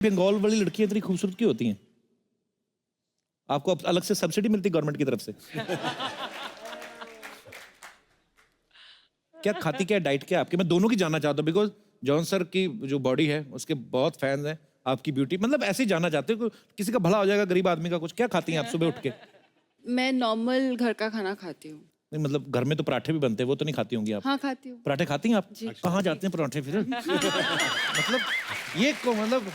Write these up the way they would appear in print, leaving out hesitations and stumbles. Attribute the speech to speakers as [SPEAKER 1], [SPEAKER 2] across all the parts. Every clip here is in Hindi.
[SPEAKER 1] बंगाल वाली लड़कियां इतनी खूबसूरत क्यों होती हैं? आपको अलग से सब्सिडी मिलती है गवर्नमेंट की तरफ से? क्या खाती, क्या डाइट क्या आपकी? मैं दोनों की जानना चाहता हूँ, बिकॉज जॉन सर की जो बॉडी है उसके बहुत फैंस हैं, आपकी ब्यूटी, मतलब ऐसे ही जानना चाहते हो किसी का भला हो जाएगा गरीब आदमी का। कुछ क्या खाती हैं आप सुबह उठ के?
[SPEAKER 2] मैं नॉर्मल घर का खाना खाती हूँ।
[SPEAKER 1] नहीं मतलब घर में तो पराठे भी बनते हैं, वो तो नहीं खाती होंगी आप?
[SPEAKER 2] हाँ खाती हूँ।
[SPEAKER 1] पराठे खाती हैं आप? कहाँ जाते हैं पराठे फिर? मतलब ये को मतलब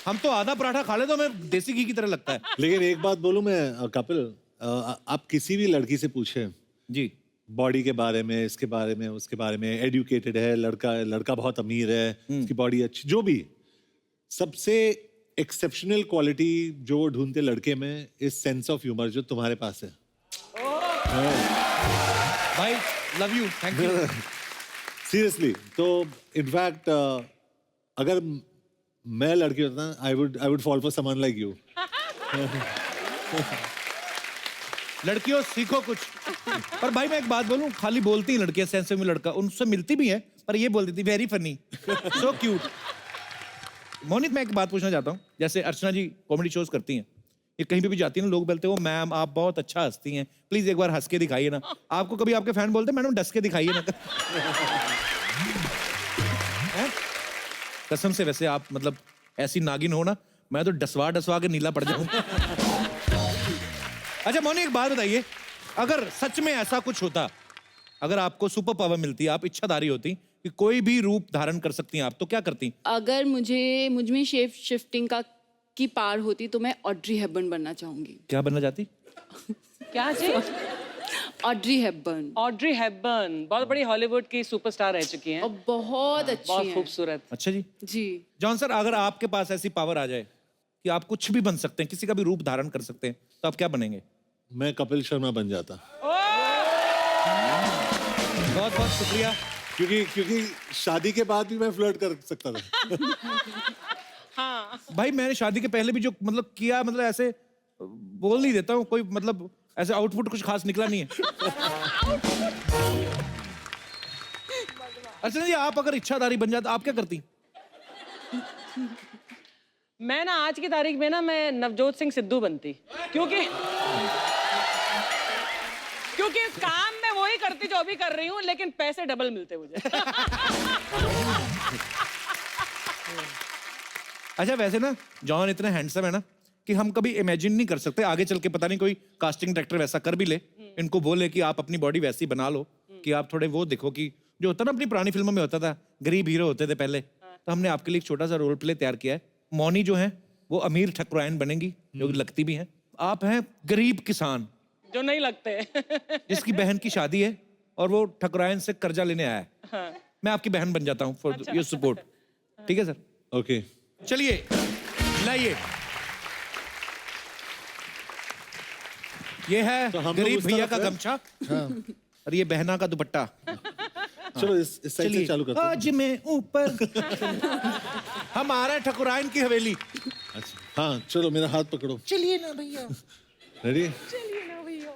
[SPEAKER 1] हम तो आधा पराठा खा ले तो हमें देसी घी की तरह लगता है।
[SPEAKER 3] लेकिन एक बात बोलूं मैं कपिल, आप किसी भी लड़की से पूछे
[SPEAKER 1] जी,
[SPEAKER 3] बॉडी के बारे में, इसके बारे में, उसके बारे में, एडुकेटेड है लड़का बहुत अमीर है, उसकी बॉडी अच्छी, जो भी, सबसे एक्सेप्शनल क्वालिटी जो वो ढूंढते लड़के में इज सेंस ऑफ ह्यूमर, जो तुम्हारे पास है।
[SPEAKER 1] भाई love you, thank you.
[SPEAKER 3] Seriously, तो इनफैक्ट अगर मैं लड़की होता ना, I would fall for someone like you.
[SPEAKER 1] लड़कियों सीखो कुछ। पर भाई मैं एक बात बोलूं, खाली बोलती हैं लड़कियां, सेंस में लड़का उनसे मिलती भी है, पर ये बोलती थी very funny, so cute. Monit, मैं एक बात पूछना चाहता हूँ, जैसे अर्चना जी कॉमेडी शोज करती हैं, ये कहीं पे भी जाती है ना, लोग बोलते हैं वो मैम आप बहुत अच्छा हंसती हैं, प्लीज एक बार हंस के दिखाइए ना। आपको कभी आपके फैन बोलते हैं मैडम डस के दिखाइए ना? हैं? कसम से, वैसे आप मतलब ऐसी नागिन हो ना, मैं तो डसवा के नीला पड़ जाऊं। अच्छा मोनी, एक बात बताइए, अगर सच में ऐसा कुछ होता, अगर आपको सुपर पावर मिलती, आप इच्छाधारी होती कि कोई भी रूप धारण कर सकती हैं आप, तो क्या करती?
[SPEAKER 2] अगर मुझ में शेप शिफ्टिंग की पार होती तो मैं ऑड्री हेपबर्न बनना चाहूंगी।
[SPEAKER 1] क्या बनना चाहती?
[SPEAKER 4] क्या जी?
[SPEAKER 2] Audrey Hepburn.
[SPEAKER 4] ऑड्री हेपबर्न बहुत बड़ी हॉलीवुड की सुपरस्टार रह चुकी हैं।
[SPEAKER 2] और बहुत अच्छी
[SPEAKER 4] बहुत
[SPEAKER 2] हैं।
[SPEAKER 4] खूबसूरत।
[SPEAKER 1] अच्छा जी।
[SPEAKER 2] जी।
[SPEAKER 1] जॉन सर, अगर आपके पास ऐसी पावर आ जाए कि आप कुछ भी बन सकते हैं, किसी का भी रूप धारण कर सकते हैं, तो आप क्या बनेंगे?
[SPEAKER 3] मैं कपिल शर्मा बन जाता।
[SPEAKER 1] बहुत बहुत शुक्रिया।
[SPEAKER 3] क्योंकि शादी के बाद भी मैं फ्लर्ट कर सकता था।
[SPEAKER 4] हाँ।
[SPEAKER 1] भाई मैंने शादी के पहले भी जो मतलब किया, मतलब ऐसे बोल नहीं देता हूँ, कोई मतलब ऐसे आउटपुट कुछ खास निकला नहीं है। अच्छा जी, आप अगर इच्छाधारी बन जाते आप क्या करती?
[SPEAKER 4] मैं ना आज की तारीख में ना मैं नवजोत सिंह सिद्धू बनती, क्योंकि काम मैं वही करती जो अभी कर रही हूँ, लेकिन पैसे डबल मिलते मुझे।
[SPEAKER 1] अच्छा वैसे ना जॉन इतने हैंडसम है ना कि हम कभी इमेजिन नहीं कर सकते आगे चल के, पता नहीं कोई कास्टिंग डायरेक्टर वैसा कर भी ले, इनको बोले कि आप अपनी बॉडी वैसी बना लो कि आप थोड़े वो देखो कि जो होता ना अपनी पुरानी फिल्मों में होता था, गरीब हीरो होते थे पहले, तो हमने आपके लिए एक छोटा सा रोल प्ले तैयार किया है। मौनी जो है वो अमीर ठकुराइन बनेंगी, जो कि लगती भी हैं। आप हैं गरीब किसान
[SPEAKER 4] जो नहीं लगते।
[SPEAKER 1] जिसकी बहन की शादी है और वो ठकुराइन से कर्जा लेने आया है।
[SPEAKER 4] हाँ।
[SPEAKER 1] मैं आपकी बहन बन जाता हूँ फॉर योर सपोर्ट। ठीक है सर?
[SPEAKER 3] ओके।
[SPEAKER 1] चलिए लाइए, ये है
[SPEAKER 3] तो हम लोग
[SPEAKER 1] गरीब
[SPEAKER 3] उस
[SPEAKER 1] भैया
[SPEAKER 3] तरफ
[SPEAKER 1] का
[SPEAKER 3] हैं?
[SPEAKER 1] गमछा और ये बहना का दुपट्टा।
[SPEAKER 3] चलो इस साइड से चालू करते हैं।
[SPEAKER 1] आज मैं ऊपर। हम आ रहे हैं ठकुराइन की हवेली।
[SPEAKER 3] अच्छा हाँ, चलो मेरा हाथ पकड़ो।
[SPEAKER 1] चलिए ना भैया।
[SPEAKER 3] रेडी?
[SPEAKER 4] चलिए ना भैया।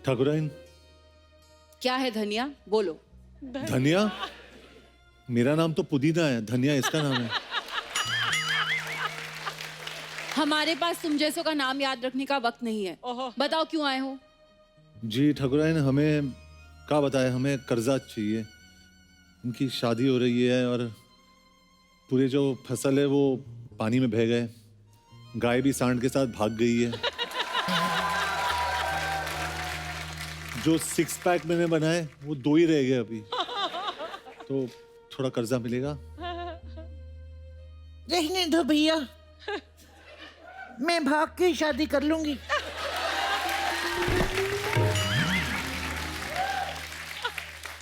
[SPEAKER 3] ठाकुराइन।
[SPEAKER 2] क्या है धनिया? बोलो।
[SPEAKER 3] धनिया? मेरा नाम तो पुदीना है, धनिया इसका नाम है।
[SPEAKER 2] हमारे पास तुम जैसों का नाम याद रखने का वक्त नहीं है। बताओ क्यों आए हो?
[SPEAKER 3] जी ठाकुराइन, हमें क्या बताए, हमें कर्जा चाहिए। उनकी शादी हो रही है और पूरे जो फसल है वो पानी में बह गए, गाय भी सांड के साथ भाग गई है। जो 6 पैक मैंने बनाए वो 2 ही रह गए अभी, तो थोड़ा कर्जा मिलेगा?
[SPEAKER 5] रहने दो भैया, मैं भाग के शादी कर लूंगी।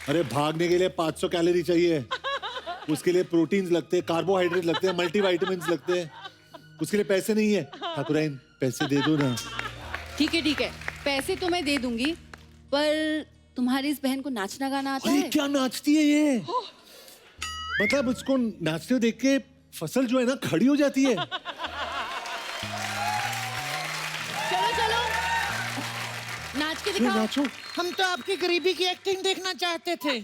[SPEAKER 3] अरे भागने के लिए 500 कैलोरी चाहिए, उसके लिए प्रोटीन्स लगते हैं, कार्बोहाइड्रेट लगते हैं, मल्टीविटामिन्स लगते हैं, उसके लिए पैसे नहीं है। ठाकुराइन पैसे दे दो ना।
[SPEAKER 2] ठीक है, पैसे तो मैं दे दूंगी, पर तुम्हारी इस बहन को नाचना गाना आता है?
[SPEAKER 3] क्या नाचती है ये? मतलब उसको नाचते हुए देख के फसल जो है ना खड़ी हो जाती है।
[SPEAKER 2] चलो नाच के दिखाओ।
[SPEAKER 3] नाचो।
[SPEAKER 5] हम तो आपकी गरीबी की एक्टिंग देखना चाहते थे।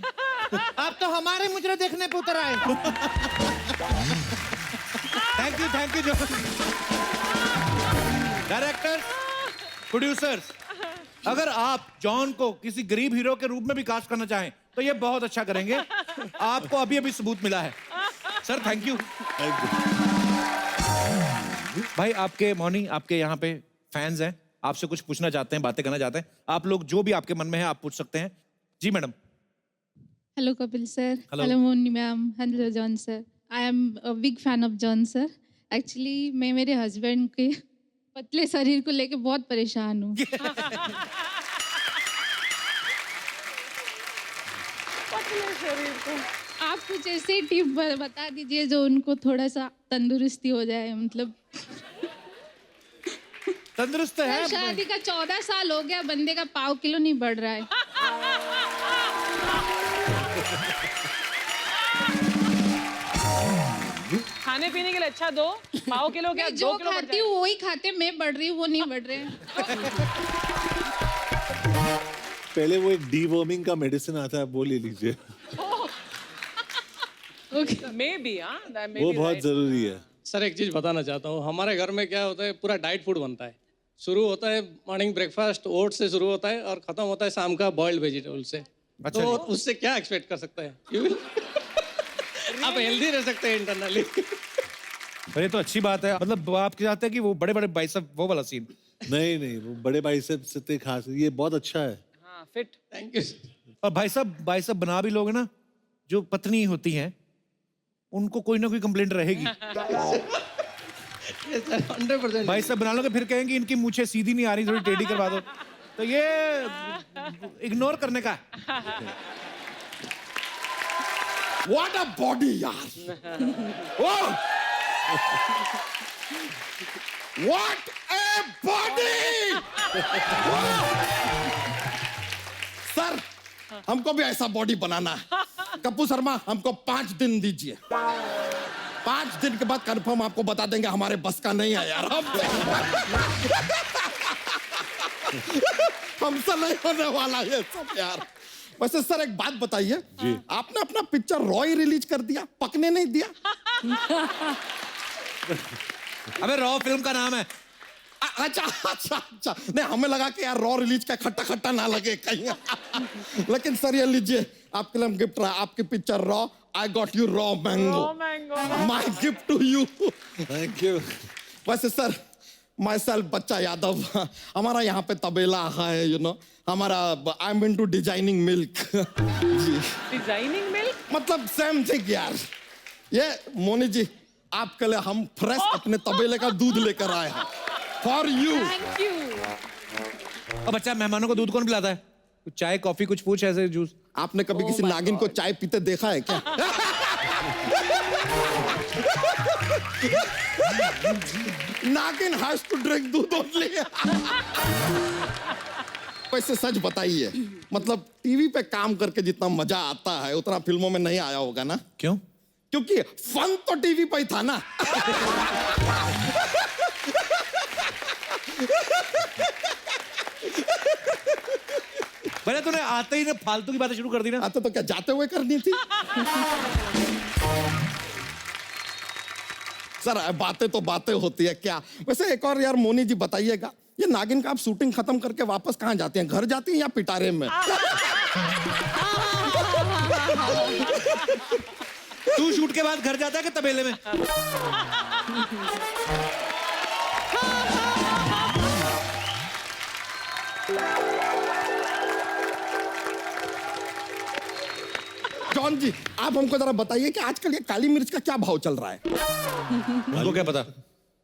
[SPEAKER 5] आप तो हमारे मुजरे देखने पे उतर आए।
[SPEAKER 1] Thank you John. Directors, producers, अगर आप जॉन को किसी गरीब हीरो के रूप में भी कास्ट करना चाहें तो ये बहुत अच्छा करेंगे। आपको अभी अभी सबूत मिला है। Sir thank you. भाई आपके मौनी, आपके यहाँ पे फैंस हैं, आपसे कुछ पूछना चाहते हैं, बातें करना चाहते हैं। आप लोग जो भी आपके मन में है आप पूछ सकते हैं। जी madam.
[SPEAKER 6] Hello Kapil sir.
[SPEAKER 1] Hello.
[SPEAKER 6] Hello Moni ma'am. Hello John sir. I am a big fan of John sir. Actually मैं मेरे हस्बैंड के पतले शरीर को लेके बहुत परेशान हूँ।
[SPEAKER 4] पतले शरीर को।
[SPEAKER 6] आप कुछ ऐसे टिप बता दीजिए जो उनको थोड़ा सा तंदुरुस्ती हो जाए। मतलब
[SPEAKER 1] तंदुरुस्त है।
[SPEAKER 6] शादी का 14 साल हो गया, बंदे का पाव किलो नहीं बढ़ रहा है।
[SPEAKER 4] खाने पीने के लिए अच्छा दो, पाव किलो क्या
[SPEAKER 6] मैं
[SPEAKER 4] 2
[SPEAKER 6] जो
[SPEAKER 4] किलो बढ़
[SPEAKER 6] खाती हूँ वही खाते, मैं बढ़ रही हूँ वो नहीं बढ़ रहे हैं।
[SPEAKER 3] पहले वो एक डीवर्मिंग का मेडिसिन आता है, वो ले लीजिए।
[SPEAKER 6] Okay.
[SPEAKER 4] मे बी हाँ,
[SPEAKER 3] वो बहुत जरूरी है।
[SPEAKER 7] सर एक चीज़ बताना चाहता हूँ, हमारे घर में क्या होता है, पूरा डाइट फूड बनता है। शुरू होता है मॉर्निंग ब्रेकफास्ट ओट से शुरू होता है और खत्म होता है शाम का बॉइल्ड वेजिटेबल से।
[SPEAKER 1] अच्छा
[SPEAKER 7] तो
[SPEAKER 1] जी।
[SPEAKER 7] उससे क्या एक्सपेक्ट कर सकते हैं? You will- आप हेल्दी रह सकते हैं इंटरनली।
[SPEAKER 1] पर ये तो अच्छी बात है। मतलब आप चाहते हैं कि वो बड़े बड़े बाइसेप, वो वाला सीन।
[SPEAKER 3] नहीं नहीं, वो बड़े बाइसेप्स इतने खास, ये बहुत अच्छा है।
[SPEAKER 4] हाँ फिट।
[SPEAKER 7] Thank you.
[SPEAKER 1] और बाइसेप बना भी लोगे ना, जो पत्नी होती हैं उनको कोई ना कोई कंप्लेंट रहेगी।
[SPEAKER 7] 100%।
[SPEAKER 1] बाइसेप बना लोगे फिर कहेंगे इनकी मूछें सीधी नहीं आ रही, थोड़ी टेढ़ी करवा दो। तो ये इग्नोर करने का।
[SPEAKER 8] व्हाट अ बॉडी यार। What a body. सर हमको भी ऐसा बॉडी बनाना है। कप्पू शर्मा हमको 5 दिन दीजिए। 5 दिन के बाद कंफर्म आपको बता देंगे, हमारे बस का नहीं है यार। हमसे नहीं होने वाला ये सब यार। वैसे सर एक बात बताइए, आपने अपना पिक्चर रॉय रिलीज कर दिया, पकने नहीं दिया।
[SPEAKER 1] अबे रॉ फिल्म का नाम है।
[SPEAKER 8] अच्छा अच्छा अच्छा, नहीं हमें लगा कि यार रॉ रिलीज का खट्टा खट्टा ना लगे कहीं। लेकिन सर ये लीजिए, आपके लिए गिफ्ट रहा, आपकी picture raw, I got you raw mango, my gift to you.
[SPEAKER 3] Thank you.
[SPEAKER 8] वैसे sir myself Bachcha Yadav, हमारा यहाँ पे तबेला है, यू नो, हमारा I am into designing milk. जी
[SPEAKER 4] डिजाइनिंग मिल्क।
[SPEAKER 8] मतलब सेम थिंग यार। ये मोनी जी आपके लिए हम फ्रेश अपने तबेले का दूध लेकर आए हैं फॉर यू।
[SPEAKER 4] Thank you.
[SPEAKER 1] अब बच्चा मेहमानों को दूध कौन पिलाता है? कुछ चाय कॉफी कुछ पूछ, ऐसे जूस।
[SPEAKER 8] आपने कभी किसी नागिन को चाय पीते देखा है क्या? नागिन हैज टू ड्रिंक दूध ओनली। वैसे सच बताइए, मतलब टीवी पे काम करके जितना मजा आता है उतना फिल्मों में नहीं आया होगा ना?
[SPEAKER 1] क्यों?
[SPEAKER 8] क्योंकि फन तो टीवी पे ही था ना।
[SPEAKER 1] भले तूने आते ही ना फालतू की बातें शुरू कर दी ना।
[SPEAKER 8] आते तो क्या जाते हुए करनी थी? सर बातें तो बातें होती है क्या। वैसे एक और यार मोनी जी बताइएगा, ये नागिन का आप शूटिंग खत्म करके वापस कहाँ जाते हैं? घर जाती हैं या पिटारे में?
[SPEAKER 1] तू शूट के बाद घर जाता है कि तबेले में?
[SPEAKER 8] जॉन जी आप हमको जरा बताइए कि आजकल ये काली मिर्च का क्या भाव चल रहा है?
[SPEAKER 1] उनको क्या पता?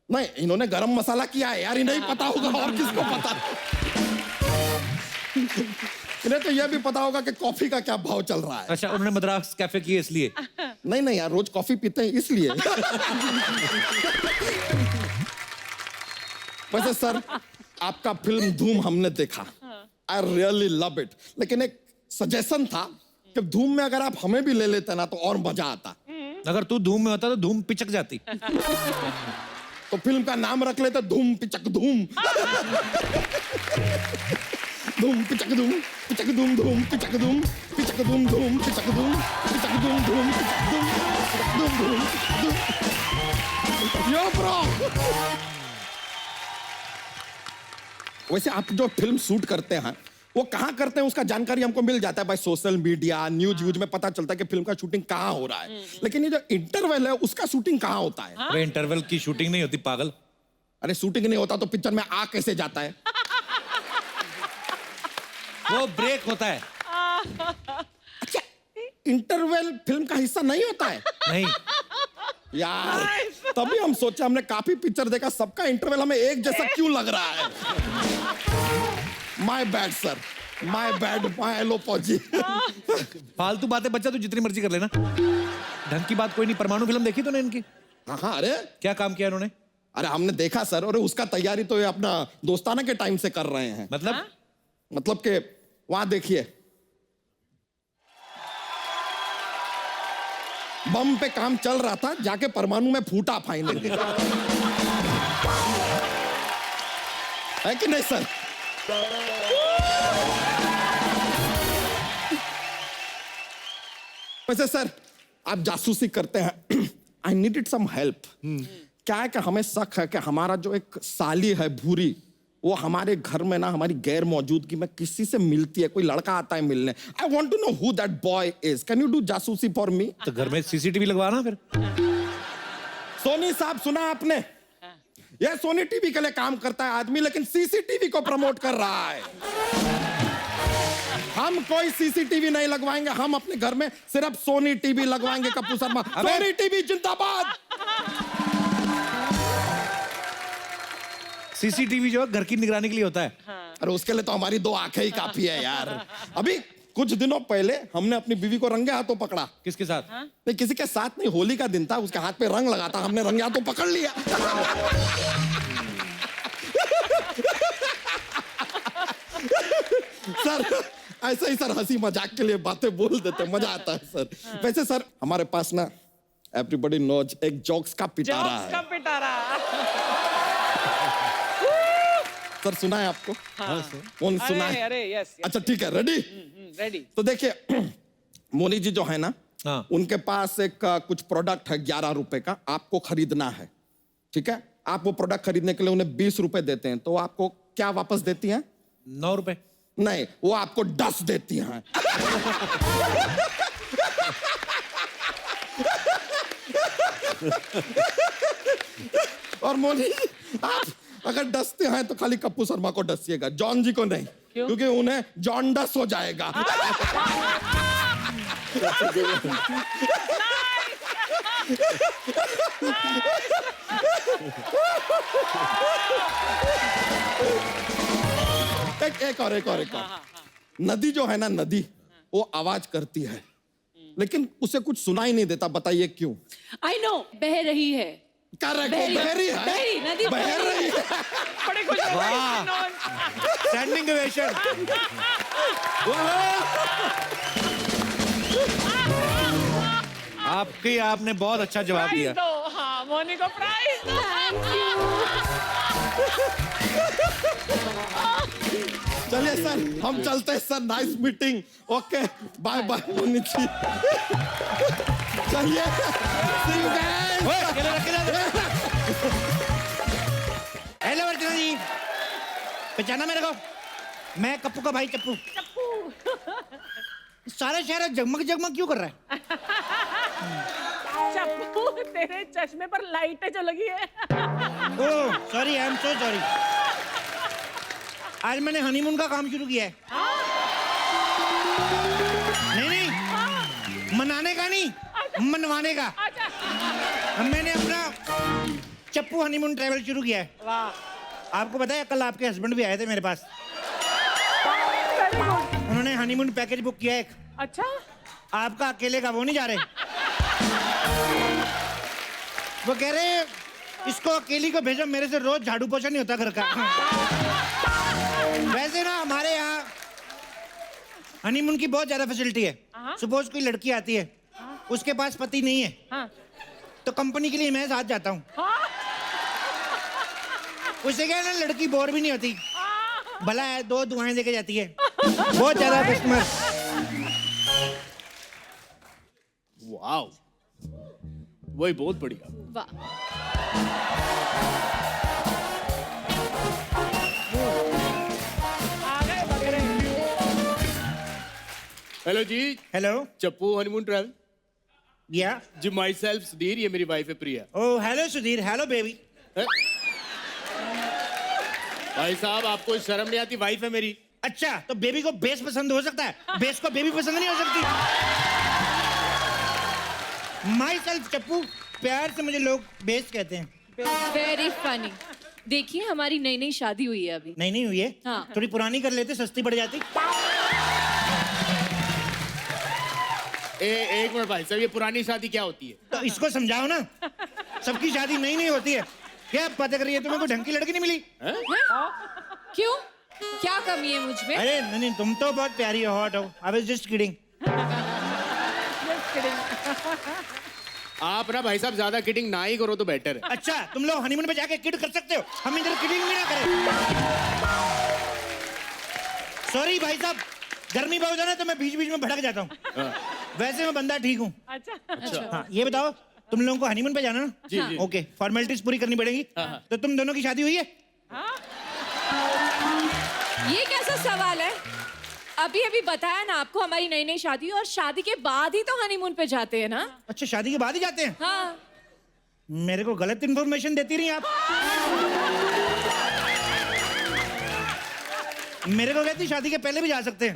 [SPEAKER 8] नहीं इन्होंने गरम मसाला किया है यार, इन्हें ही पता होगा और किसको पता। इन्हें तो यह भी पता होगा कि कॉफी का क्या भाव चल रहा है।
[SPEAKER 1] अच्छा उन्होंने मद्रास कैफे किए इसलिए?
[SPEAKER 8] नहीं नहीं यार, रोज कॉफी पीते हैं इसलिए। वैसे सर आपका फिल्म धूम हमने देखा, आई रियली लव इट, लेकिन एक सजेशन था कि धूम में अगर आप हमें भी ले लेते ना तो और मजा आता।
[SPEAKER 1] अगर तू धूम में होता तो धूम पिचक जाती।
[SPEAKER 8] तो फिल्म का नाम रख लेते धूम पिचक धूम। धूम पिचक धूम पिचक धूम धूम पिचक धूम पिचक धूम धूम पिचक धूम पिचक धूम धूम पिचक धूम धूम धूम। यो ब्रो, वैसे आप जो फिल्म शूट करते हैं वो कहाँ करते हैं उसका जानकारी हमको मिल जाता है भाई, सोशल मीडिया न्यूज व्यूज में पता चलता है कि फिल्म का शूटिंग कहाँ हो रहा है, लेकिन ये जो इंटरवल है उसका शूटिंग कहाँ होता है?
[SPEAKER 1] अरे इंटरवल की शूटिंग नहीं होती पागल।
[SPEAKER 8] अरे शूटिंग नहीं होता तो पिक्चर में आ कैसे जाता है?
[SPEAKER 1] वो ब्रेक होता है।
[SPEAKER 8] अच्छा, इंटरवल फिल्म का हिस्सा नहीं होता है?
[SPEAKER 1] नहीं,
[SPEAKER 8] यार तभी हम सोचे, हमने काफी पिक्चर देखा, सबका इंटरवल हमें एक जैसा क्यों लग रहा है? My bad sir, my bad, my एलोपॉजी।
[SPEAKER 1] फालतू बातें बच्चा तू जितनी मर्जी कर लेना, ढंग की बात कोई नहीं। परमाणु फिल्म देखी तूने इनकी?
[SPEAKER 8] हाँ हाँ, अरे
[SPEAKER 1] क्या काम किया इन्होंने?
[SPEAKER 8] अरे हमने देखा सर, और उसका तैयारी तो ये अपना दोस्ताना के टाइम से कर रहे हैं। मतलब कि वहां देखिए, बम पे काम चल रहा था, जाके परमाणु में फूटा फाइनली। है कि नहीं सर? वैसे सर आप जासूसी करते हैं, आई नीडेड सम हेल्प। क्या है कि हमें शक है कि हमारा जो एक साली है भूरी, वो हमारे घर में ना हमारी गैर मौजूदगी में किसी से मिलती है, कोई लड़का आता है मिलने। I want to know who that boy is, can you do जासूसी फॉर मी?
[SPEAKER 1] तो घर में सीसीटीवी लगवाना फिर।
[SPEAKER 8] सोनी साहब सुना आपने? यह सोनी टीवी के लिए काम करता है आदमी, लेकिन सीसीटीवी को प्रमोट कर रहा है। हम कोई सीसीटीवी नहीं लगवाएंगे, हम अपने घर में सिर्फ सोनी टीवी लगवाएंगे। कपूर शर्मा, सोनी टीवी जिंदाबाद।
[SPEAKER 1] सीसीटीवी जो है घर की निगरानी के लिए होता है।
[SPEAKER 8] अरे उसके लिए तो हमारी 2 आंखें ही काफी है यार। अभी कुछ दिनों पहले हमने अपनी बीवी को रंगे हाथों पकड़ा।
[SPEAKER 1] किसके साथ?
[SPEAKER 8] नहीं किसी के साथ नहीं, होली का दिन था, उसके हाथ पे रंग लगा था, हमने रंगे हाथों पकड़ लिया। सर ऐसे ही सर हंसी मजाक के लिए बातें बोल देते, मजा आता है सर। वैसे सर हमारे पास ना एवरीबॉडी नोज एक जोक्स का पिटारा
[SPEAKER 4] जोक्स का
[SPEAKER 8] है।
[SPEAKER 4] पिटारा।
[SPEAKER 8] सर सुना है आपको?
[SPEAKER 4] हाँ।
[SPEAKER 8] कौन सुना है?
[SPEAKER 4] अरे यस।
[SPEAKER 8] अच्छा ठीक है, रेडी?
[SPEAKER 4] रेडी।
[SPEAKER 8] तो देखिए मोनी जी जो है ना,
[SPEAKER 1] हाँ।
[SPEAKER 8] उनके पास एक कुछ प्रोडक्ट है 11 रुपए का, आपको खरीदना है। ठीक है, आप वो प्रोडक्ट खरीदने के लिए उन्हें 20 रुपए देते हैं, तो आपको क्या वापस देती हैं?
[SPEAKER 1] 9 रुपए।
[SPEAKER 8] नहीं, वो आपको 10 देती हैं। और मोनी जी, आप अगर डसते हैं तो खाली कप्पू शर्मा को डसिएगा, जॉन जी को नहीं।
[SPEAKER 4] क्यों?
[SPEAKER 8] क्योंकि उन्हें जॉन्डस हो जाएगा। एक और। नदी जो है ना, नदी वो आवाज करती है, लेकिन उसे कुछ सुनाई नहीं देता। बताइए क्यों?
[SPEAKER 2] आई नो, बह रही है।
[SPEAKER 8] करेक्ट, बहरी है।
[SPEAKER 2] बहरी, नदी
[SPEAKER 8] बह रही है।
[SPEAKER 4] बड़ी खुशी हो गई।
[SPEAKER 1] Standing ovation. आपने बहुत अच्छा जवाब दिया।
[SPEAKER 4] प्राइज दो। हाँ, मोनी को प्राइज दो।
[SPEAKER 8] चलिए सर हम चलते हैं sir, nice meeting. Okay bye bye Moni ji. चलिए, see you guys।
[SPEAKER 5] Hello Archana ji, पहचाना मेरे को? मैं कप्पू का भाई चप्पू। सारा शहर जगमग जगमग क्यों कर रहा है?
[SPEAKER 4] चप्पू, तेरे चश्मे पर लाइटें जो लगी है।
[SPEAKER 5] Oh sorry, I am so sorry. आज मैंने हनीमून का काम शुरू किया है। नहीं, मनाने का नहीं, मनवाने का। मैंने अपना चप्पू हनीमून ट्रैवल शुरू किया है।
[SPEAKER 4] वाह,
[SPEAKER 5] आपको पता है कल आपके हस्बैंड भी आए थे मेरे पास। उन्होंने हनीमून पैकेज बुक किया है एक।
[SPEAKER 4] अच्छा,
[SPEAKER 5] आपका अकेले का वो नहीं जा रहे। वो कह रहे इसको अकेली को भेजो, मेरे से रोज झाड़ू पोछा नहीं होता घर का। वैसे ना हमारे यहाँ हनीमून की बहुत ज्यादा फैसिलिटी है। सपोज कोई लड़की आती है, उसके पास पति नहीं है,
[SPEAKER 4] हाँ।
[SPEAKER 5] तो कंपनी के लिए मैं साथ जाता हूँ। उससे क्या है ना, लड़की बोर भी नहीं होती, भला है, 2 दुआएं देके जाती है। बहुत ज्यादा कस्टमर।
[SPEAKER 9] वाओ, वही बहुत बढ़िया।
[SPEAKER 2] वाह।
[SPEAKER 9] हेलो जी,
[SPEAKER 5] हेलो।
[SPEAKER 9] चप्पू हनीमून ट्रैवल।
[SPEAKER 5] या
[SPEAKER 9] जी, माई सेल्फ सुधीर, ये मेरी वाइफ है प्रिया।
[SPEAKER 5] ओ हेलो सुधीर, हेलो बेबी।
[SPEAKER 9] भाई साहब, आपको शर्म नहीं आती? वाइफ है मेरी।
[SPEAKER 5] अच्छा, तो बेबी को बेस पसंद हो सकता है, बेस को बेबी पसंद नहीं हो सकती। माई सेल्फ चप्पू, प्यार से मुझे लोग बेस कहते हैं।
[SPEAKER 2] Very funny. देखिए, हमारी नई नई शादी हुई है अभी।
[SPEAKER 5] नहीं हुई है।
[SPEAKER 2] हाँ।
[SPEAKER 5] थोड़ी पुरानी कर लेते, सस्ती पड़ जाती।
[SPEAKER 9] एक मिनट भाई साहब, ये पुरानी शादी क्या होती है?
[SPEAKER 5] तो इसको समझाओ ना, सबकी शादी नई नहीं होती है। क्या पता करिए, तुम्हें कोई ढंग की लड़की नहीं मिली?
[SPEAKER 2] क्यों? क्या कमी है मुझ में?
[SPEAKER 5] अरे नहीं, तुम तो बहुत प्यारी हो, हॉट हो। I was just kidding.
[SPEAKER 9] आप ना भाई साहब ज्यादा किडिंग ना ही करो तो बेटर है।
[SPEAKER 5] अच्छा, तुम लोग हनीमून पे जाके किड कर सकते हो, हम इधर किडिंग भी ना करें। सॉरी भाई साहब, गर्मी बहुत है ना, तो मैं बीच बीच में भड़क जाता हूँ। वैसे मैं बंदा ठीक हूँ।
[SPEAKER 2] अच्छा।
[SPEAKER 5] हाँ, ये बताओ, तुम लोगों को हनीमून पे जाना ना?
[SPEAKER 9] जी, जी।
[SPEAKER 5] ओके, फॉर्मेलिटीज पूरी करनी पड़ेगी। तो तुम दोनों की शादी हुई है?
[SPEAKER 2] ये कैसा सवाल है? अभी अभी बताया ना आपको, हमारी नई नई शादी हुई और शादी के बाद ही तो हनीमून पे जाते हैं ना।
[SPEAKER 5] अच्छा, शादी के बाद ही जाते हैं?
[SPEAKER 2] हाँ।
[SPEAKER 5] मेरे को गलत इंफॉर्मेशन देती रही आप। मेरे को कहती शादी के पहले भी जा सकते हैं।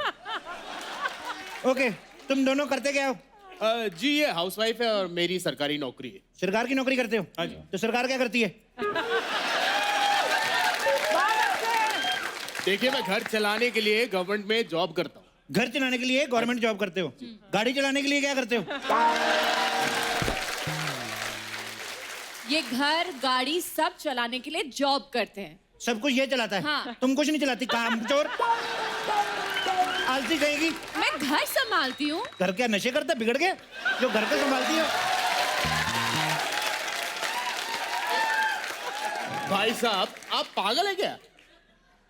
[SPEAKER 5] ओके, तुम दोनों करते क्या हो?
[SPEAKER 9] जी, ये हाउसवाइफ है और मेरी सरकारी नौकरी है।
[SPEAKER 5] सरकार की नौकरी करते हो?
[SPEAKER 9] हाँ जी।
[SPEAKER 5] तो सरकार क्या करती है?
[SPEAKER 9] देखिए, मैं घर चलाने के लिए गवर्नमेंट में जॉब करता हूँ।
[SPEAKER 5] घर चलाने के लिए गवर्नमेंट जॉब करते हो? गाड़ी चलाने के लिए क्या करते हो?
[SPEAKER 2] ये घर गाड़ी सब चलाने के लिए जॉब करते हैं।
[SPEAKER 5] सब कुछ ये चलाता है?
[SPEAKER 2] हाँ।
[SPEAKER 5] तुम कुछ नहीं चलाती, काम चोर आलसी कहेगी।
[SPEAKER 2] मैं घर संभालती हूँ।
[SPEAKER 5] घर क्या नशे करता, बिगड़ गए जो घर को संभालती है?
[SPEAKER 9] भाई साहब, आप पागल है क्या?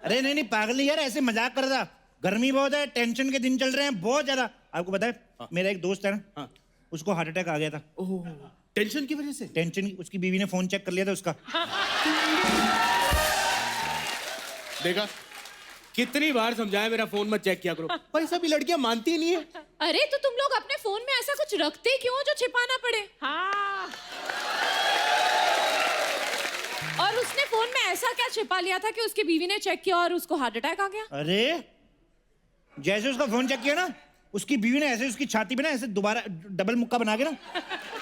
[SPEAKER 5] अरे नहीं पागल नहीं यार, ऐसे मजाक कर रहा। गर्मी बहुत है, टेंशन के दिन चल रहे हैं बहुत ज्यादा। आपको पता है, मेरा एक दोस्त है ना, उसको हार्ट अटैक आ गया था।
[SPEAKER 9] ओह, टेंशन की वजह से?
[SPEAKER 5] टेंशन, उसकी बीवी ने फोन चेक कर लिया था उसका।
[SPEAKER 9] देखा, कितनी बार समझाया मेरा फोन मत चेक किया करो। भाई साहब, ये लड़कियां मानती ही नहीं है।
[SPEAKER 2] अरे तो तुम लोग अपने फोन में ऐसा कुछ रखते क्यों जो छिपाना पड़े?
[SPEAKER 4] हाँ।
[SPEAKER 2] और उसने फोन में ऐसा क्या छिपा लिया था कि उसकी बीवी ने चेक किया और उसको हार्ट अटैक आ गया?
[SPEAKER 5] अरे जैसे उसका फोन चेक किया ना, उसकी बीवी ने ऐसे उसकी छाती पे ना, ऐसे दोबारा डबल मुक्का बना के ना,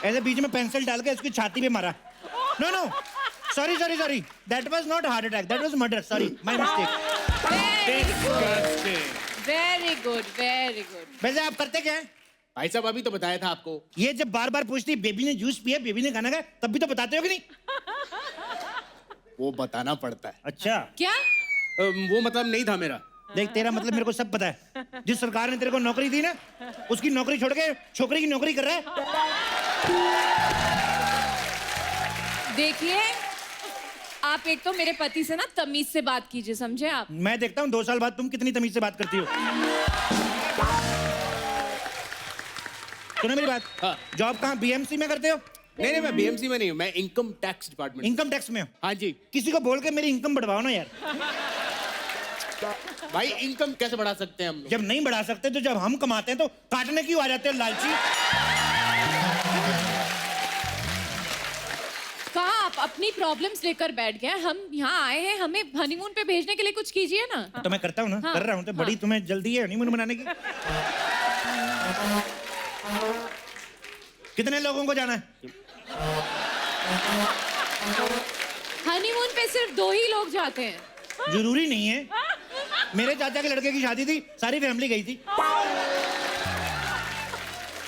[SPEAKER 5] ऐसे बीच में पेंसिल डाल के उसकी छाती पे मारा। No no, sorry sorry sorry, that was not heart attack, that was murder, sorry, my mistake.
[SPEAKER 2] Very good, very good.
[SPEAKER 5] वैसे आप करते क्या है?
[SPEAKER 9] भाई साहब, अभी तो बताया था आपको।
[SPEAKER 5] ये जब बार बार पूछती बेबी ने जूस पिया, बेबी ने खाना खाया, तब भी तो बताते हो कि नहीं?
[SPEAKER 9] वो बताना पड़ता है।
[SPEAKER 5] अच्छा,
[SPEAKER 2] क्या?
[SPEAKER 9] वो मतलब नहीं था मेरा।
[SPEAKER 5] देख तेरा मतलब मेरे को सब पता है। जिस सरकार ने तेरे को नौकरी दी ना, उसकी नौकरी छोड़ के छोकरी की नौकरी कर रहा है।
[SPEAKER 2] देखिए, आप एक तो मेरे पति से ना तमीज से बात कीजिए, समझे आप?
[SPEAKER 5] मैं देखता हूँ 2 साल बाद तुम कितनी तमीज से बात करती हो। सुनो मेरी बात।
[SPEAKER 9] हाँ।
[SPEAKER 5] जॉब कहाँ, बीएमसी में करते हो?
[SPEAKER 9] नहीं, मैं बीएमसी में नहीं हूँ, मैं income tax department.
[SPEAKER 5] Income tax में हो?
[SPEAKER 9] हाँ जी।
[SPEAKER 5] किसी को बोल के मेरी इनकम बढ़वाओ ना यार।
[SPEAKER 9] भाई, इनकम कैसे बढ़ा सकते हैं हम लोग?
[SPEAKER 5] जब नहीं बढ़ा सकते तो जब हम कमाते हैं तो काटने क्यों आ जाते हो लालची?
[SPEAKER 2] कहा आप अपनी प्रॉब्लम्स लेकर बैठ गए? हम यहाँ आए हैं, हमें हनीमून पे भेजने के लिए कुछ कीजिए ना।
[SPEAKER 5] तो मैं करता हूँ ना,
[SPEAKER 2] हाँ।
[SPEAKER 5] कर रहा हूँ। तो बड़ी तुम्हें जल्दी है हनीमून मनाने की? कितने लोगों को जाना है?
[SPEAKER 2] हनीमून पे सिर्फ 2 ही लोग जाते हैं।
[SPEAKER 5] जरूरी नहीं है। मेरे चाचा के लड़के की शादी थी, सारी फैमिली गई थी।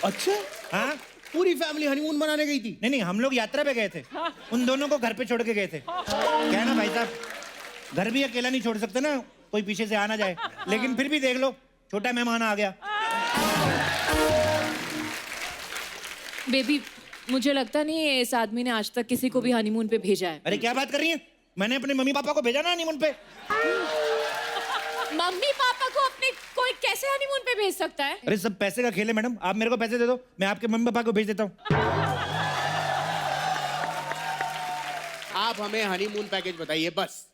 [SPEAKER 9] अच्छा,
[SPEAKER 5] हाँ,
[SPEAKER 9] पूरी फैमिली हनीमून मनाने गई थी?
[SPEAKER 5] नहीं हम लोग यात्रा पे गए थे, उन दोनों को घर पे छोड़ के गए थे। क्या है ना भाई साहब, घर भी अकेला नहीं छोड़ सकते ना, कोई पीछे से आ ना जाए। लेकिन फिर भी देख लो, छोटा मेहमान आ गया।
[SPEAKER 2] बेबी, मुझे लगता नहीं है इस आदमी ने आज तक किसी को भी हनीमून पे भेजा है।
[SPEAKER 5] अरे क्या बात कर रही है? मैंने अपने मम्मी पापा को भेजा ना हनीमून पे।
[SPEAKER 2] मम्मी पापा को अपने कोई कैसे हनीमून पे भेज सकता है?
[SPEAKER 5] अरे सब पैसे का खेल है मैडम, आप मेरे को पैसे दे दो, मैं आपके मम्मी पापा को भेज देता हूँ।
[SPEAKER 9] आप हमें हनीमून पैकेज बताइए बस।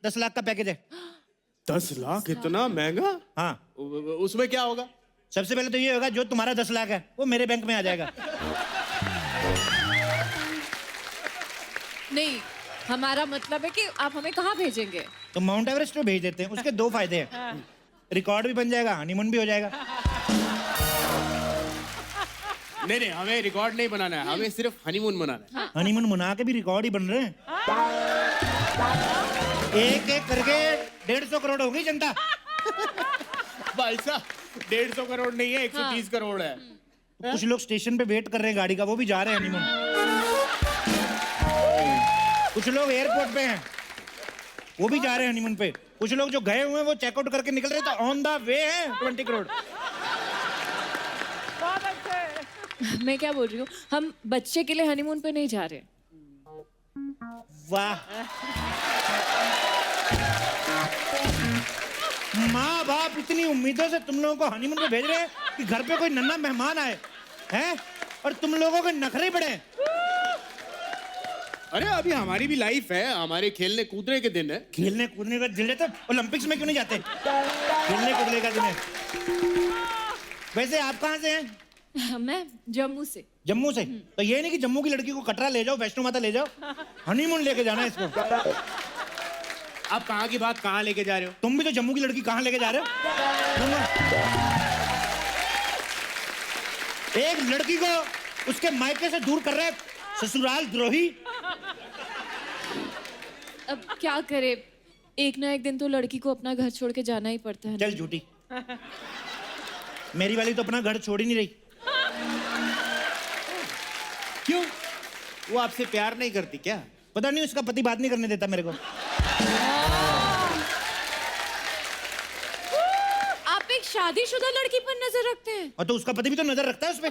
[SPEAKER 5] 10 लाख का पैकेज है।
[SPEAKER 9] 10 लाख इतना महंगा?
[SPEAKER 5] हाँ,
[SPEAKER 9] उसमें क्या होगा?
[SPEAKER 5] सबसे पहले तो ये होगा जो तुम्हारा 10 लाख है वो मेरे बैंक में आ जाएगा।
[SPEAKER 2] नहीं, हमारा मतलब है कि आप हमें कहाँ भेजेंगे?
[SPEAKER 5] तो माउंट एवरेस्ट पे भेज देते हैं। उसके 2 फायदे हैं, रिकॉर्ड भी बन जाएगा, हनीमून भी हो जाएगा।
[SPEAKER 9] नहीं, हमें रिकॉर्ड नहीं बनाना है, हमें सिर्फ हनीमून मनाना है।
[SPEAKER 5] हनीमून मना के भी रिकॉर्ड ही बन रहे हैं। एक एक करके 150 करोड़ हो गई जनता।
[SPEAKER 9] भाई साहब 150 करोड़ नहीं है, 130 करोड़ है।
[SPEAKER 5] कुछ लोग स्टेशन पे वेट कर रहे हैं गाड़ी का, वो भी जा रहे हैं हनीमून। कुछ लोग एयरपोर्ट पे हैं, वो भी जा रहे हैं हनीमून पे। कुछ लोग जो गए हुए हैं वो चेकआउट करके निकल रहे, तो ऑन द वे है 20 करोड़।
[SPEAKER 4] बहुत अच्छे।
[SPEAKER 2] मैं क्या बोल रही हूँ, हम बच्चे के लिए हनीमून पे नहीं जा रहे।
[SPEAKER 5] वाह, माँ बाप इतनी उम्मीदों से तुम लोगों को हनीमून पे भेज रहे हैं कि घर पे कोई नन्हा मेहमान आए हैं, और तुम लोगों के नखरे बड़े हैं।
[SPEAKER 9] अरे अभी हमारी भी लाइफ है, हमारे खेलने कूदने के दिन है।
[SPEAKER 5] खेलने कूदने का दिन है तो ओलंपिक्स में क्यों नहीं जाते? खेलने कूदने का दिन है। वैसे आप कहाँ से हैं?
[SPEAKER 2] मैं जम्मू से।
[SPEAKER 5] जम्मू से? तो ये नहीं कि जम्मू की लड़की को कटरा ले जाओ, वैष्णो माता ले जाओ, हनीमून लेके जाना है इसको।
[SPEAKER 9] आप कहाँ की बात कहाँ लेके जा रहे हो?
[SPEAKER 5] तुम भी तो जम्मू की लड़की कहाँ लेके जा रहे हो? एक लड़की को उसके मायके से दूर कर रहे ससुराल द्रोही।
[SPEAKER 2] अब क्या करे, एक ना एक दिन तो लड़की को अपना घर छोड़ के जाना ही पड़ता है ना।
[SPEAKER 5] चल झूठी, मेरी वाली तो अपना घर छोड़ ही नहीं रही।
[SPEAKER 9] क्यों? वो आपसे प्यार नहीं करती क्या?
[SPEAKER 5] पता नहीं, उसका पति बात नहीं करने देता मेरे को।
[SPEAKER 2] आप एक शादीशुदा लड़की पर नजर रखते हैं?
[SPEAKER 5] और तो उसका पति भी तो नजर रखता है उस पे।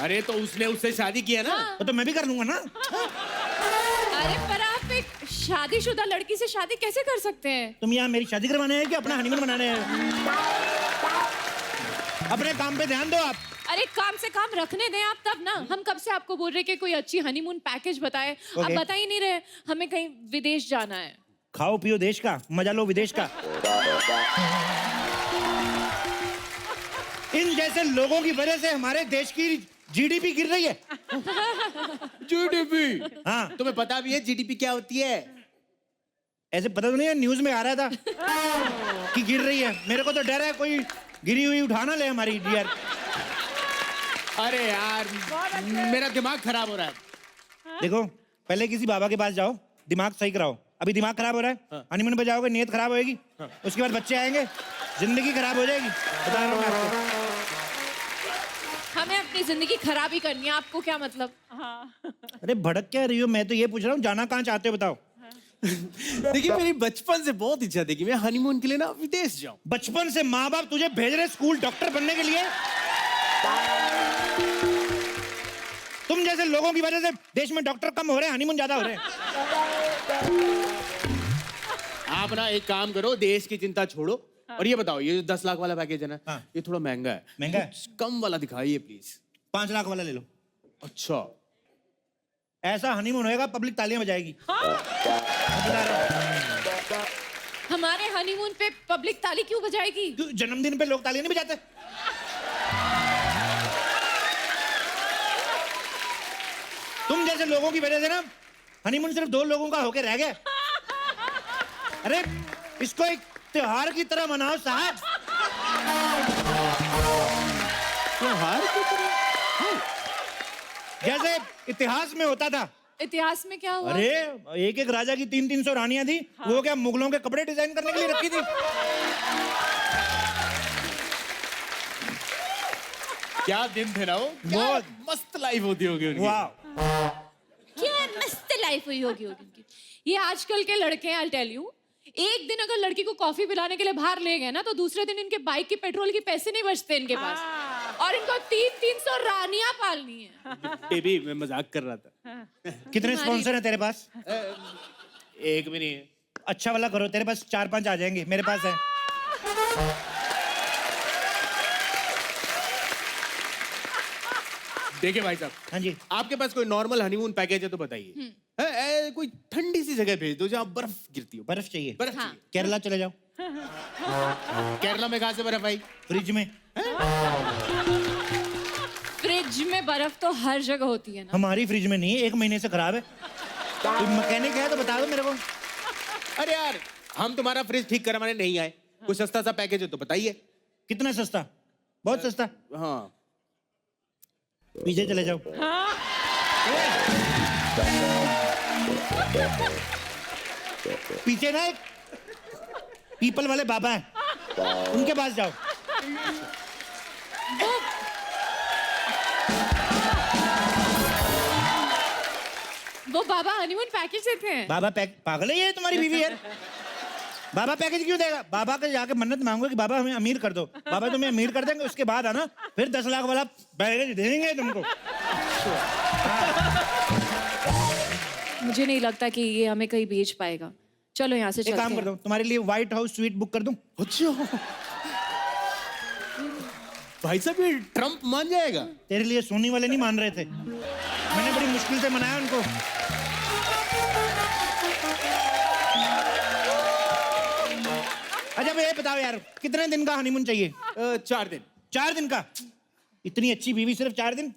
[SPEAKER 9] अरे तो उसने उससे शादी किया ना।
[SPEAKER 5] तो मैं भी कर लूंगा ना।
[SPEAKER 2] अरे पर आप एक शादीशुदा लड़की से शादी कैसे कर सकते हैं?
[SPEAKER 5] तुम यहाँ मेरी शादी करवाने हैं कि अपना हनीमून मनाने हैं? अपने काम पे ध्यान दो आप।
[SPEAKER 2] अरे काम से काम रखने दें आप तब ना। हम कब से आपको बोल रहे कि कोई अच्छी हनीमून पैकेज बताए, आप बता ही नहीं रहे। हमें कहीं विदेश जाना है।
[SPEAKER 5] खाओ पियो देश का, मजा लो विदेश का। इन जैसे लोगों की वजह से हमारे देश की जीडीपी गिर रही है।
[SPEAKER 9] जीडीपी?
[SPEAKER 5] हाँ,
[SPEAKER 9] तुम्हें पता भी है जीडीपी क्या होती है?
[SPEAKER 5] ऐसे पता तो नहीं है, न्यूज में आ रहा था कि गिर रही है। मेरे को तो डर है कोई गिरी हुई उठा ना ले हमारी डियर।
[SPEAKER 9] अरे यार मेरा दिमाग खराब हो रहा है।
[SPEAKER 5] देखो, पहले किसी बाबा के पास जाओ, दिमाग सही कराओ। अभी दिमाग खराब हो रहा है, हनीमून पे जाओगे नीयत खराब होएगी, उसके बाद बच्चे आएंगे, जिंदगी खराब हो जाएगी। बता रहा हूँ मैं आपको।
[SPEAKER 2] हमें अपनी जिंदगी खराब ही करनी है, आपको क्या मतलब?
[SPEAKER 5] अरे भड़क क्या रही हो? मैं तो ये पूछ रहा हूँ, जाना कहाँ चाहते हो बताओ।
[SPEAKER 9] देखिए मेरी बचपन से बहुत इच्छा थी कि मैं हनीमून के लिए ना विदेश जाऊं।
[SPEAKER 5] बचपन से माँ बाप तुझे भेज रहे स्कूल डॉक्टर बनने के लिए? तुम जैसे लोगों की वजह से देश में डॉक्टर कम हो रहे हैं, हनीमून ज्यादा हो रहे हैं।
[SPEAKER 9] आप ना एक काम करो, देश की चिंता छोड़ो और ये बताओ, ये जो 10 लाख वाला पैकेज है ना,
[SPEAKER 5] हाँ।
[SPEAKER 9] ये थोड़ा महंगा है।
[SPEAKER 5] महंगा है?
[SPEAKER 9] कुछ कम वाला दिखाइए प्लीज।
[SPEAKER 5] 5 लाख वाला ले लो।
[SPEAKER 9] अच्छा,
[SPEAKER 5] ऐसा हनीमून होएगा, पब्लिक तालियां बजाएगी। बता रहा हूं।
[SPEAKER 2] हमारे हनीमून पे पब्लिक ताली क्यों बजाएगी?
[SPEAKER 5] क्यों, जन्मदिन पे लोग तालियां नहीं बजाते? तुम जैसे लोगों की वजह से ना हनीमून सिर्फ 2 लोगों का होके रह गया। अरे इसको एक त्योहार की तरह मनाओ साहब।
[SPEAKER 9] त्योहार की तरह?
[SPEAKER 5] जैसे इतिहास में होता था।
[SPEAKER 2] इतिहास में क्या हुआ?
[SPEAKER 5] अरे एक एक राजा की 300-300 रानियां थी। वो क्या मुगलों के कपड़े डिजाइन करने के लिए रखी थी?
[SPEAKER 9] क्या दिन थे ना वो,
[SPEAKER 5] बहुत
[SPEAKER 9] मस्त लाइफ होती होगी उनकी।
[SPEAKER 5] वाह,
[SPEAKER 2] क्या मस्त लाइफ हुई होगी उनकी। ये आजकल के लड़के हैं, I'll tell you, एक दिन अगर लड़की को कॉफी पिलाने के लिए बाहर ले गए ना, तो दूसरे दिन इनके बाइक की पेट्रोल के पैसे नहीं बचते इनके पास, और इनको 300-300 रानियां पालनी है।
[SPEAKER 9] बेबी मैं मजाक कर रहा था।
[SPEAKER 5] कितने स्पॉन्सर हैं तेरे पास?
[SPEAKER 9] एक भी नहीं है।
[SPEAKER 5] अच्छा वाला करो, तेरे पास 4-5 आ जाएंगे, मेरे पास है।
[SPEAKER 9] देखिए भाई साहब,
[SPEAKER 5] हाँ जी।
[SPEAKER 9] आपके पास कोई नॉर्मल हनीमून पैकेज है तो बताइए। कोई ठंडी सी जगह भेज दो जहाँ बर्फ गिरती हो।
[SPEAKER 5] बर्फ चाहिए?
[SPEAKER 9] बर्फ
[SPEAKER 2] हाँ।
[SPEAKER 9] चाहिए।
[SPEAKER 5] केरला चले जाओ।
[SPEAKER 9] केरला में कहाँ से बर्फ आई?
[SPEAKER 5] फ्रिज में।
[SPEAKER 2] फ्रिज में बर्फ तो हर जगह होती है ना।
[SPEAKER 5] हमारी फ्रिज में नहीं है, 1 महीने से खराब है। कोई मैकेनिक है तो बता दो मेरे को।
[SPEAKER 9] अरे यार, हम तुम्हारा फ्रिज ठीक करवाने नहीं आए, कोई सस्ता सा पैकेज है तो बताइए।
[SPEAKER 5] कितना सस्ता? बहुत सस्ता।
[SPEAKER 9] हाँ,
[SPEAKER 5] पीछे चले जाओ। पीछे ना एक पीपल वाले बाबा हैं, उनके पास जाओ।
[SPEAKER 2] वो बाबा हनीमून पैकेज देते हैं।
[SPEAKER 5] बाबा पागल है ये तुम्हारी बीवी यार। बाबा पैकेज क्यों देगा? बाबा के जाके मन्नत मांगो कि बाबा हमें अमीर कर दो। बाबा तुम्हें अमीर कर देंगे, उसके बाद आना फिर 10 लाख वाला पैकेज देंगे तुमको।
[SPEAKER 2] मुझे नहीं लगता कि ये हमें कहीं बेच पाएगा। चलो यहाँ से
[SPEAKER 5] एक
[SPEAKER 2] चलते
[SPEAKER 5] काम कर
[SPEAKER 2] हैं।
[SPEAKER 5] दो, तुम्हारे लिए व्हाइट हाउस स्वीट बुक कर दूं?
[SPEAKER 9] भाई साहब ये ट्रम्प मान जाएगा?
[SPEAKER 5] तेरे लिए सोनी वाले नहीं मान रहे थे, मैंने बड़ी मुश्किल से मनाया उनको। अच्छा ये बताओ यार, कितने दिन का हनीमून चाहिए?
[SPEAKER 9] 4 दिन।
[SPEAKER 5] 4 दिन का? इतनी अच्छी बीवी सिर्फ 4 दिन?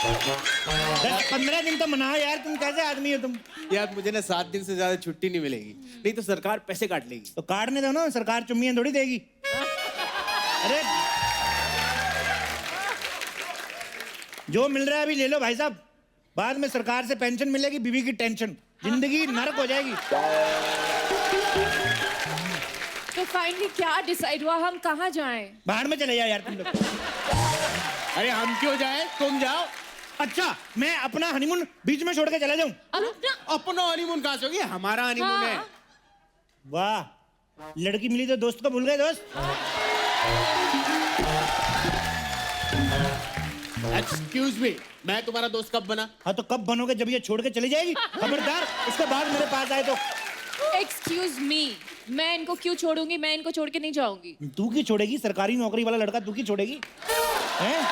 [SPEAKER 5] 10-15 दिन तो मनाओ यार, तुम कैसे आदमी हो तुम?
[SPEAKER 9] यार मुझे ना 7 दिन से ज्यादा छुट्टी नहीं मिलेगी, नहीं तो सरकार पैसे काट लेगी।
[SPEAKER 5] तो काटने दो ना, सरकार चुम्मियां थोड़ी देगी। अरे जो मिल रहा है अभी ले लो भाई साहब, बाद में सरकार से पेंशन मिलेगी, बीवी की टेंशन, जिंदगी नरक हो जाएगी।
[SPEAKER 2] तो फाइनली क्या डिसाइड हुआ, हम कहाँ जाएं?
[SPEAKER 5] बाहर में चले जाओ यार तुम लोग।
[SPEAKER 9] अरे हम क्यों जाए, तुम जाओ।
[SPEAKER 5] अच्छा मैं अपना हनीमून बीच में छोड़ के चला जाऊं?
[SPEAKER 9] अपना हनीमून कहाँ से हो गया, हमारा हनीमून है।
[SPEAKER 5] वाह, लड़की मिली तो दोस्त को भूल गए दोस्त।
[SPEAKER 9] एक्सक्यूज मी, मैं तुम्हारा दोस्त कब बना?
[SPEAKER 5] हाँ तो कब बनोगे, जब ये छोड़ के चली जाएगी। खबरदार उसके बाद मेरे पास आए तो।
[SPEAKER 2] एक्सक्यूज मी, मैं इनको क्यों छोड़ूंगी? मैं इनको छोड़ के नहीं जाऊंगी।
[SPEAKER 5] तू की छोड़ेगी? सरकारी नौकरी वाला लड़का तू की छोड़ेगी हैं?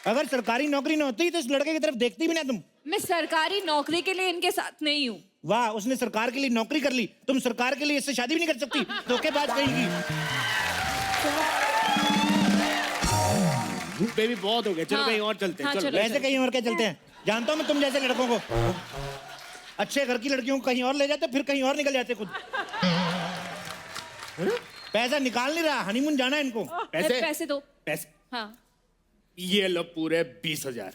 [SPEAKER 5] अगर सरकारी नौकरी ना होती तो इस लड़के की तरफ देखती भी ना तुम।
[SPEAKER 2] मैं सरकारी नौकरी के लिए इनके साथ नहीं हूँ।
[SPEAKER 5] वाह, उसने सरकार के लिए नौकरी कर ली, तुम सरकार के लिए इससे शादी भी नहीं कर सकती। धोखेबाज कहेगी।
[SPEAKER 9] बेबी बहुत हो गया, चलो
[SPEAKER 2] हाँ।
[SPEAKER 9] कहीं और चलते हैं।
[SPEAKER 2] हाँ,
[SPEAKER 9] चलो।
[SPEAKER 2] चलो।
[SPEAKER 5] वैसे कहीं और क्या चलते हैं? जानता हूँ मैं तुम जैसे लड़कों को, अच्छे घर की लड़कियों को कहीं और ले जाते, फिर कहीं और निकल जाते खुद। पैसा निकाल नहीं रहा, हनीमून जाना है इनको।
[SPEAKER 9] पैसे?
[SPEAKER 2] पैसे दो।
[SPEAKER 9] पैसे?
[SPEAKER 2] हाँ।
[SPEAKER 9] ये लो पूरे 20,000।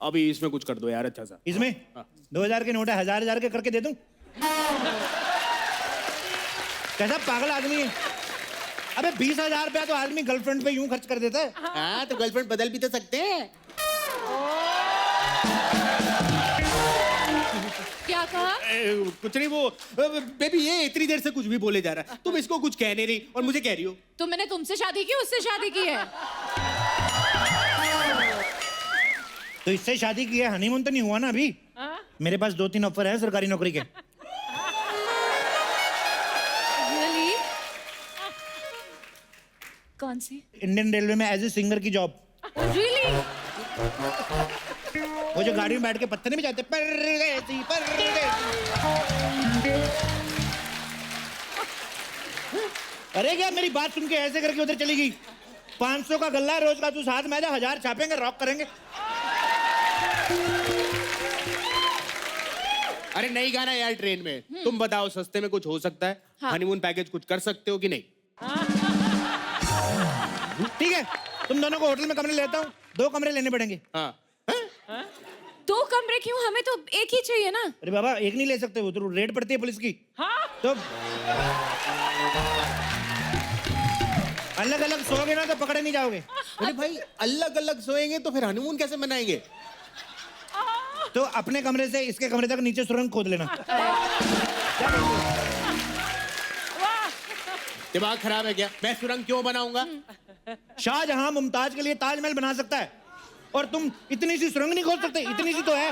[SPEAKER 9] अभी इसमें कुछ कर दो यार अच्छा सा।
[SPEAKER 5] इसमें 2000 के नोट है, 1000 के करके दे दूं? कैसा पागल आदमी है? अबे 20,000 रुपया तो आदमी गर्लफ्रेंड पे यूं खर्च कर देता है।
[SPEAKER 9] हाँ तो गर्लफ्रेंड बदल भी तो सकते हैं।
[SPEAKER 2] क्या कहा?
[SPEAKER 9] कुछ नहीं, वो बेबी ये इतनी देर से कुछ भी बोले जा रहा है, तुम इसको कुछ कहने नहीं और मुझे कह रही हो।
[SPEAKER 2] तो मैंने तुमसे शादी की, उससे शादी की है।
[SPEAKER 5] तो इससे शादी की है, हनीमून तो नहीं हुआ ना अभी। मेरे पास 2-3 ऑफर है सरकारी नौकरी के।
[SPEAKER 2] Really? कौन सी?
[SPEAKER 5] इंडियन रेलवे में एज ए सिंगर की जॉब।
[SPEAKER 2] Really?
[SPEAKER 5] वो जो गाड़ी में बैठ के पत्थर नहीं बजाते, परदेसी परदेसी। अरे क्या मेरी बात सुन के ऐसे करके उधर चली गई? 500 का गल्ला है रोज का, तू साथ में आजा, 1000 छापेंगे, रॉक करेंगे।
[SPEAKER 9] अरे नहीं गाना यार ट्रेन में। तुम बताओ सस्ते में कुछ हो सकता है?
[SPEAKER 2] हाँ।
[SPEAKER 9] हनीमून पैकेज कुछ कर सकते हो कि नहीं?
[SPEAKER 5] ठीक है, तुम दोनों को होटल में कमरे लेता हूँ, 2 कमरे लेने पड़ेंगे।
[SPEAKER 9] हाँ।
[SPEAKER 2] 2 कमरे क्यों? हमें तो एक ही चाहिए ना।
[SPEAKER 5] अरे बाबा एक नहीं ले सकते, वो तो रेड पड़ती है पुलिस की।
[SPEAKER 4] हाँ?
[SPEAKER 5] तो अलग अलग सोओगे ना तो पकड़े नहीं जाओगे।
[SPEAKER 9] अरे भाई अलग अलग सोएंगे तो फिर हनीमून कैसे मनाएंगे?
[SPEAKER 5] तो अपने कमरे से इसके कमरे तक नीचे सुरंग खोद लेना।
[SPEAKER 9] दिमाग खराब है क्या? मैं सुरंग क्यों बनाऊंगा?
[SPEAKER 5] शाहजहां मुमताज के लिए ताजमहल बना सकता है और तुम इतनी सी सुरंग नहीं खोद सकते? इतनी सी तो है।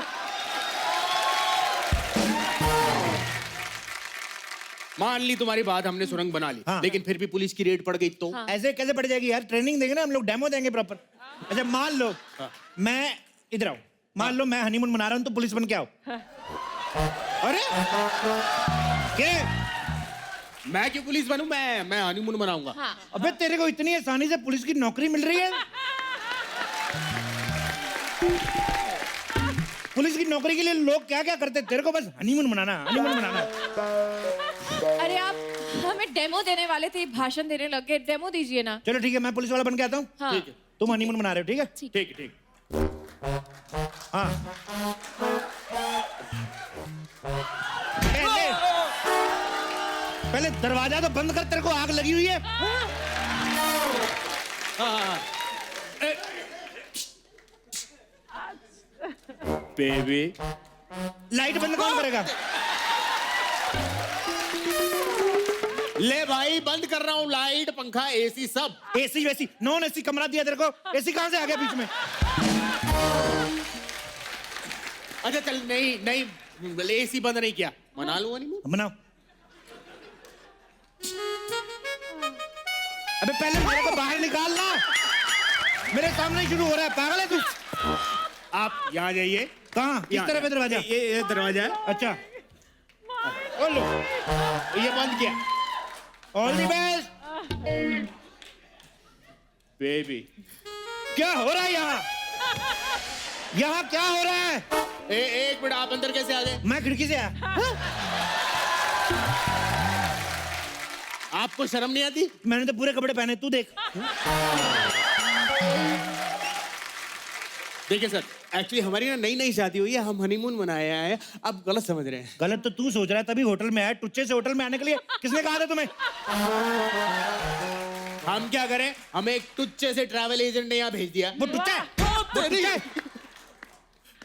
[SPEAKER 9] मान ली तुम्हारी बात, हमने सुरंग बना ली,
[SPEAKER 5] हाँ।
[SPEAKER 9] लेकिन फिर भी पुलिस की रेड पड़ गई तो?
[SPEAKER 5] ऐसे कैसे पड़ जाएगी यार? ट्रेनिंग देंगे ना हम लोग, डेमो देंगे प्रॉपर। अच्छा मान लो मैं इधर आऊं, मान लो मैं हनीमून मना रहा हूं तो पुलिस बन के आओ।
[SPEAKER 9] अरे
[SPEAKER 5] क्या?
[SPEAKER 9] मैं क्यों पुलिस बनूं? मैं हनीमून मनाऊंगा।
[SPEAKER 2] हाँ।
[SPEAKER 5] अबे तेरे को इतनी आसानी से पुलिस की नौकरी मिल रही है? पुलिस की नौकरी के लिए लोग क्या क्या करते हैं, तेरे को बस हनीमून मनाना, हनीमून मनाना।
[SPEAKER 2] अरे आप हमें डेमो देने वाले थे, भाषण देने लग गए, डेमो दीजिए ना।
[SPEAKER 5] चलो ठीक है, मैं पुलिस वाला बन के आता हूँ।
[SPEAKER 2] हाँ।
[SPEAKER 9] ठीक है,
[SPEAKER 5] तुम हनीमून मना रहे हो, ठीक है?
[SPEAKER 9] ठीक है, ठीक।
[SPEAKER 5] हाँ। पहले दरवाजा तो बंद कर, तेरे को आग लगी हुई है।
[SPEAKER 9] बेबी
[SPEAKER 5] लाइट बंद कौन करेगा?
[SPEAKER 9] ले भाई, बंद कर रहा हूँ, लाइट पंखा एसी सब।
[SPEAKER 5] एसी वैसी नॉन एसी कमरा दिया तेरे को, एसी कहां से आ गया बीच में?
[SPEAKER 9] अच्छा चल, नहीं एसी बंद नहीं किया, मना लूंगा नहीं।
[SPEAKER 5] मनाओ। अबे पहले मेरे को बाहर निकालना, मेरे सामने ही शुरू हो रहा है, पागल है तू?
[SPEAKER 9] आप यहाँ जाइए।
[SPEAKER 5] कहाँ? किस
[SPEAKER 9] यहाँ,
[SPEAKER 5] तरफ है दरवाजा?
[SPEAKER 9] ये दरवाजा है।
[SPEAKER 5] अच्छा खोल लो।
[SPEAKER 9] ये बंद किया।
[SPEAKER 5] All the best.
[SPEAKER 9] बेबी
[SPEAKER 5] क्या हो रहा है यहाँ? यहाँ क्या हो रहा है?
[SPEAKER 9] एक मिनट, आप अंदर कैसे आ गए?
[SPEAKER 5] मैं खिड़की से आया।
[SPEAKER 9] आपको शर्म नहीं आती?
[SPEAKER 5] मैंने तो पूरे कपड़े पहने, तू देख।
[SPEAKER 9] देखिए सर, एक्चुअली हमारी ना नई शादी हुई है, हम हनीमून मनाया है, आप गलत समझ रहे हैं।
[SPEAKER 5] गलत तो तू सोच रहा है, तभी होटल में आया। टुच्चे से होटल में आने के लिए किसने कहा था तुम्हें?
[SPEAKER 9] हम क्या करें, हमें एक टुच्चे से ट्रैवल एजेंट ने यहाँ भेज दिया।
[SPEAKER 5] वो टुच्चा है? वो टुच्चा है?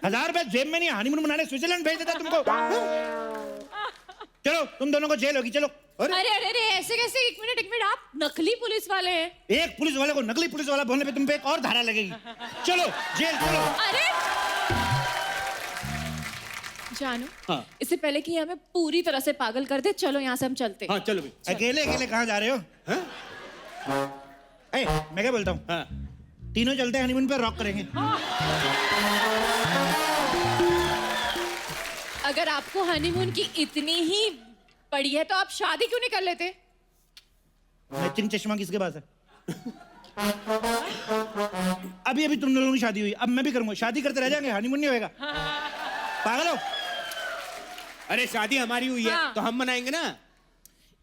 [SPEAKER 5] 1000 रुपए जेब में नहीं, हनीमून मनाने स्विट्जरलैंड भेज देता तुमको। चलो तुम दोनों को जेल होगी, चलो।
[SPEAKER 2] अरे अरे अरे, ऐसे कैसे? एक मिनट, आप नकली पुलिस वाले हैं।
[SPEAKER 5] एक पुलिस वाले को नकली पुलिस वाला बोलने पे तुम पे एक और धारा लगेगी। चलो जेल चलो।
[SPEAKER 2] अरे जानू,
[SPEAKER 9] हाँ।
[SPEAKER 2] इससे पहले कि हमें पूरी तरह से पागल कर दे, चलो यहाँ से हम चलते हैं।
[SPEAKER 9] हाँ चलो भाई।
[SPEAKER 5] अकेले अकेले कहाँ जा रहे हो? ए, मैं क्या बोलता हूँ?
[SPEAKER 9] हाँ।
[SPEAKER 5] तीनों चलते हैं हनीमून पे, रॉक करेंगे।
[SPEAKER 2] अगर आपको हनीमून की इतनी ही पड़ी है तो आप शादी क्यों नहीं कर लेते?
[SPEAKER 5] मैचिंग चश्मा किसके पास है? अभी अभी तुम लोगों की शादी हुई, अब मैं भी करूंगा। शादी करते रह जाएंगे, हनीमून नहीं होएगा। पागल हो?
[SPEAKER 9] अरे शादी हमारी हुई है,
[SPEAKER 2] हाँ।
[SPEAKER 9] तो हम मनाएंगे ना।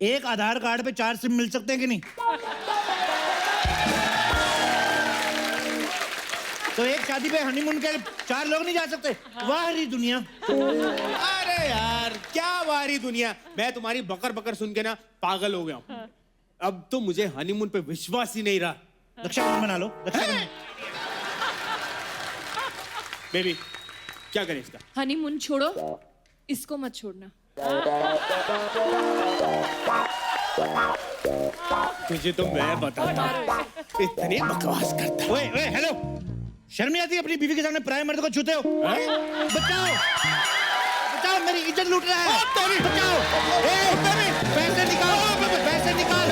[SPEAKER 5] एक आधार कार्ड पे 4 सिम मिल सकते हैं कि नहीं? तो एक शादी पे हनीमून के 4 लोग नहीं जा सकते? वाह री दुनिया।
[SPEAKER 9] अरे यार क्या वारी दुनिया, मैं तुम्हारी बकर बकर सुन के ना पागल हो गया हूँ। अब तो मुझे हनीमून पे विश्वास ही नहीं रहा।
[SPEAKER 5] रक्षाबंधन मना लो, रक्षाबंधन।
[SPEAKER 9] बेबी क्या करें इसका?
[SPEAKER 2] हनीमून छोड़ो, इसको मत छोड़ना।
[SPEAKER 9] तुझे तो मैं बताता हूँ, इतनी बकवास करता है।
[SPEAKER 5] ओए ओए हेलो, शर्म नहीं आती? अपनी बीवी के सामने पराये मर्द को छूते हो? बचाओ बचाओ, मेरी इज्जत लूट रहा है। बचाओ। पैसे निकाल, पैसे निकाल।